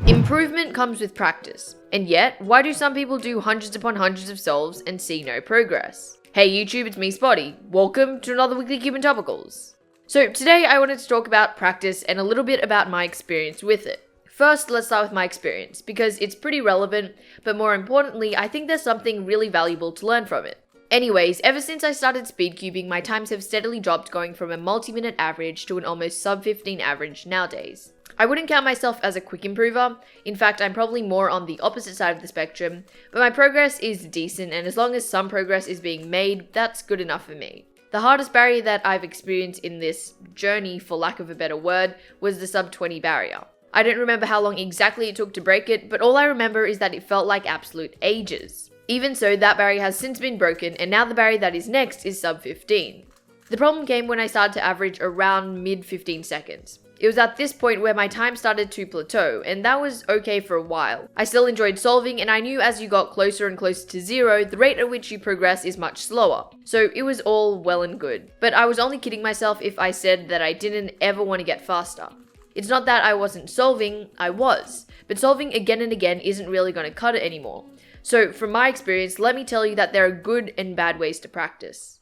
Improvement comes with practice. And yet, why do some people do hundreds upon hundreds of solves and see no progress? Hey YouTube, it's me Spotty. Welcome to another weekly Cuban Topicals. So today I wanted to talk about practice and a little bit about my experience with it. First, let's start with my experience, because it's pretty relevant, but more importantly, I think there's something really valuable to learn from it. Anyways, ever since I started speed cubing, my times have steadily dropped, going from a multi-minute average to an almost sub-15 average nowadays. I wouldn't count myself as a quick improver. In fact, I'm probably more on the opposite side of the spectrum, but my progress is decent, and as long as some progress is being made, that's good enough for me. The hardest barrier that I've experienced in this journey, for lack of a better word, was the sub-20 barrier. I don't remember how long exactly it took to break it, but all I remember is that it felt like absolute ages. Even so, that barrier has since been broken, and now the barrier that is next is sub-15. The problem came when I started to average around mid-15 seconds. It was at this point where my time started to plateau, and that was okay for a while. I still enjoyed solving, and I knew as you got closer and closer to zero, the rate at which you progress is much slower. So it was all well and good. But I was only kidding myself if I said that I didn't ever want to get faster. It's not that I wasn't solving, I was. But solving again and again isn't really going to cut it anymore. So from my experience, let me tell you that there are good and bad ways to practice.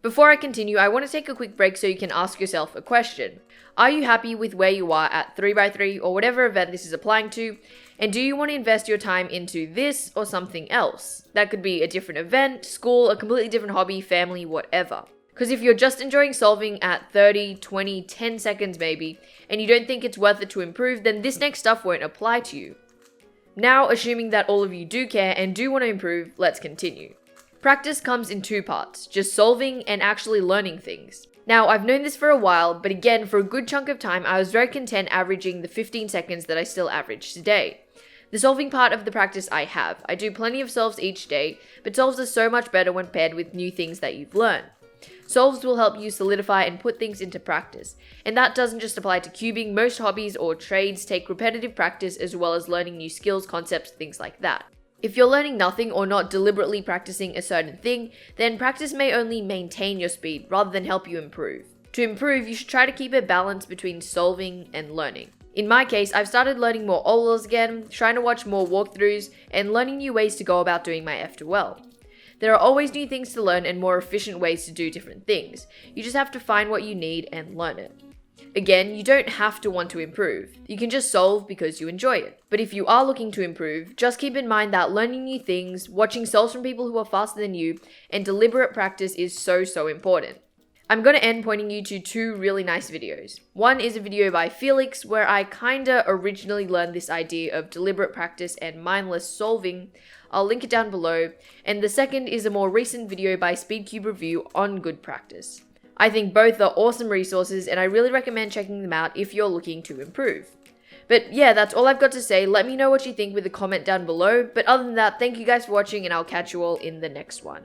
Before I continue, I want to take a quick break so you can ask yourself a question. Are you happy with where you are at 3x3 or whatever event this is applying to? And do you want to invest your time into this or something else? That could be a different event, school, a completely different hobby, family, whatever. Because if you're just enjoying solving at 30, 20, 10 seconds maybe, and you don't think it's worth it to improve, then this next stuff won't apply to you. Now, assuming that all of you do care and do want to improve, let's continue. Practice comes in two parts, just solving and actually learning things. Now, I've known this for a while, but again, for a good chunk of time, I was very content averaging the 15 seconds that I still average today. The solving part of the practice I have. I do plenty of solves each day, but solves are so much better when paired with new things that you've learned. Solves will help you solidify and put things into practice. And that doesn't just apply to cubing. Most hobbies or trades take repetitive practice as well as learning new skills, concepts, things like that. If you're learning nothing or not deliberately practicing a certain thing, then practice may only maintain your speed rather than help you improve. To improve, you should try to keep a balance between solving and learning. In my case, I've started learning more ollals again, trying to watch more walkthroughs, and learning new ways to go about doing my F2L. There are always new things to learn and more efficient ways to do different things. You just have to find what you need and learn it. Again, you don't have to want to improve. You can just solve because you enjoy it. But if you are looking to improve, just keep in mind that learning new things, watching solves from people who are faster than you, and deliberate practice is so important. I'm going to end pointing you to two really nice videos. One is a video by Felix where I kinda originally learned this idea of deliberate practice and mindless solving. I'll link it down below. And the second is a more recent video by Speedcube Review on good practice. I think both are awesome resources, and I really recommend checking them out if you're looking to improve. But yeah, that's all I've got to say. Let me know what you think with a comment down below. But other than that, thank you guys for watching, and I'll catch you all in the next one.